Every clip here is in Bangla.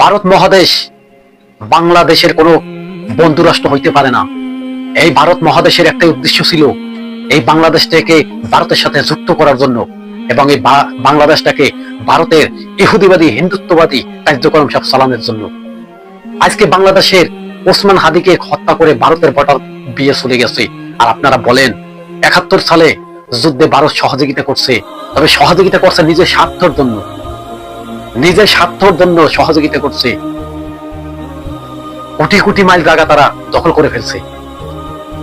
ভারত মহাদেশ বাংলাদেশের কোনো বন্ধু রাষ্ট্র হইতে পারে না। এই ভারত মহাদেশের একটাই উদ্দেশ্য ছিল, এই বাংলাদেশটাকে ভারতের সাথে যুক্ত করার জন্য এবং এই বাংলাদেশটাকে ভারতের ইহুদিবাদী হিন্দুত্ববাদী কার্যক্রম সব চালানোর জন্য। আজকে বাংলাদেশের ওসমান হাদিকে হত্যা করে ভারতের বর্ডার বিয়ে চলে গেছে। আর আপনারা বলেন 71 সালে যুদ্ধে ভারত সহযোগিতা করছে, তবে সহযোগিতা করছে নিজের স্বার্থের জন্য, নিজের স্বার্থের জন্য সহযোগিতা করছে। কোটি কোটি মাইল জায়গা তারা দখল করে ফেলছে।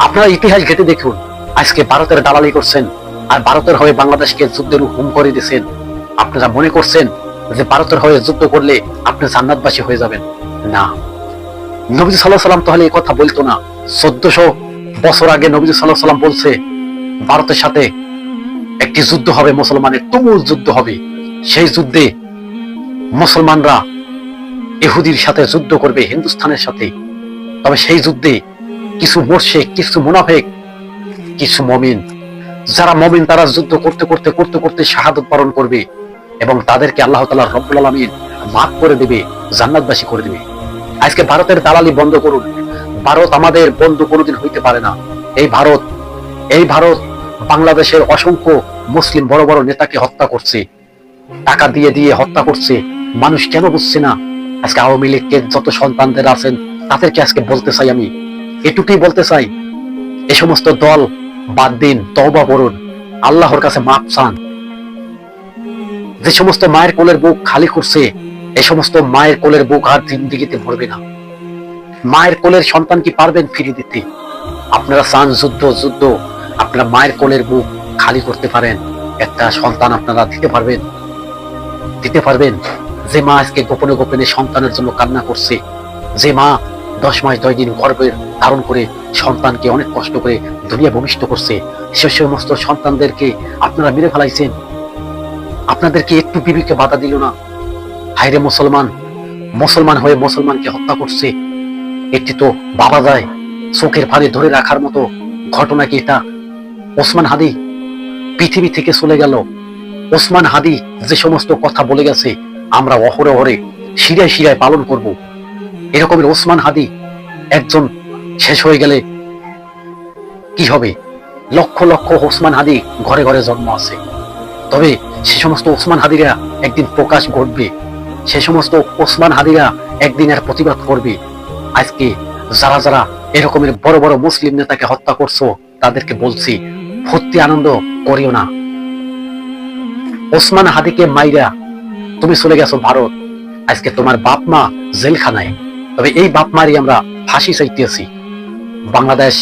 আপনারা ইতিহাস ঘেটে দেখুন, আজকে ভারতের দালালি করছেন আর ভারতের হয়ে বাংলাদেশকে যুদ্ধের হুম করে দিচ্ছেন। আপনারা মনে করছেন যে ভারতের হয়ে যুদ্ধ করলে আপনি জান্নাতবাসী হয়ে যাবেন। না, নবী সাল্লাল্লাহু আলাইহি ওয়াসাল্লাম তাহলে এই কথা বলতো না। 1400 বছর আগে নবী সাল্লাল্লাহু আলাইহি ওয়াসাল্লাম বলছে ভারতের সাথে একটি যুদ্ধ হবে, মুসলমানের তুমুল যুদ্ধ হবে। সেই যুদ্ধে মুসলমানরা ইহুদির সাথে যুদ্ধ করবে, হিন্দুস্তানের সাথে। তবে সেই যুদ্ধে কিছু মুরশিক, কিছু মুনাফিক, কিছু মুমিন, যারা মুমিন তারা যুদ্ধ করতে করতে করতে করতে শাহাদাত বরণ করবে এবং তাদেরকে আল্লাহ তাআলা রব্বুল আলামিন মাফ করে দিবে, জান্নাতবাসী করে দিবে। আজকে ভারতের দালালি বন্ধ করুন। ভারত আমাদের বন্ধু কোনোদিন হইতে পারে না। এই ভারত বাংলাদেশের অসংখ্য মুসলিম বড় বড় নেতাকে হত্যা করছে, টাকা দিয়ে দিয়ে হত্যা করছে। মানুষ কেন বুঝছে না? আজকে আওয়ামী লীগের যত সন্তানদের আছেন তাদেরকে আজকে বলতে চাই, আমি এটুকুই বলতে চাই, এ সমস্ত দল বাদ দিন, তওবা করুন, আল্লাহর কাছে মাপ চান। যে সমস্ত মায়ের কোলের বুক খালি করছে, এই সমস্ত মায়ের কোলের বুক আর জিন্দেগিতে ভরবে না। মায়ের কোলের সন্তান কি পারবেন ফিরিয়ে দিতে? আপনারা চান যুদ্ধ, আপনারা মায়ের কোলের বুক খালি করতে পারেন, একটা সন্তান আপনারা দিতে পারবেন? যে মা আজকে গোপনে গোপনে সন্তানের জন্য কান্না করছে, যে মা 10 মাস 10 দিন গর্ভে ধারণ করে সন্তানকে অনেক কষ্ট করে দুনিয়া ভূমিষ্ঠ করছে, সে সমস্ত সন্তানদেরকে আপনারা মেরে ফেলাইছেন। আপনাদেরকে একটু বিবেকে বাধা দিল না? হায়রে মুসলমান হয়ে মুসলমানকে হত্যা করছে। এটি তো ভাবা যায়, চোখের পানি ধরে রাখার মতো ঘটনা কি এটা? ওসমান হাদি পৃথিবী থেকে চলে গেল। ওসমান হাদি যে সমস্ত কথা বলে গেছে আমরা অহরে শিরায় শিরায় পালন করব। এরকমের ওসমান হাদি একজন শেষ হয়ে গেলে কি হবে? লক্ষ লক্ষ ওসমান হাদি ঘরে ঘরে জন্ম আছে। তবে সে সমস্ত ওসমান হাদিরা একদিন প্রকাশ ঘটবে, সে সমস্ত ওসমান হাদিরা একদিন এর প্রতিবাদ করবে। আজকে যারা যারা এরকমের বড় বড় মুসলিম নেতাকে হত্যা করছো তাদেরকে বলছি, ফুর্তি আনন্দ করিও না। ওসমান হাদিকে মাইরা তুমি চলে গেছো ভারত, আজকে তোমার বাপ মা জেলখানায়। তবে এই বাপ মারই আমরা ফাঁসি চাইতেছি। বাংলাদেশ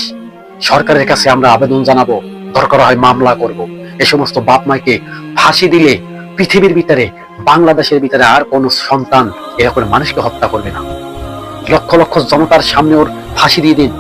সরকারের কাছে আমরা আবেদন জানাবো, দরকার হয় মামলা করব। এই সমস্ত বাপ মাকে ফাঁসি দিলে পৃথিবীর ভিতরে, বাংলাদেশের ভিতরে আর কোন সন্তান এরকম মানুষকে হত্যা করবে না। লক্ষ লক্ষ জনতার সামনে ওর ফাঁসি দিয়ে দিন।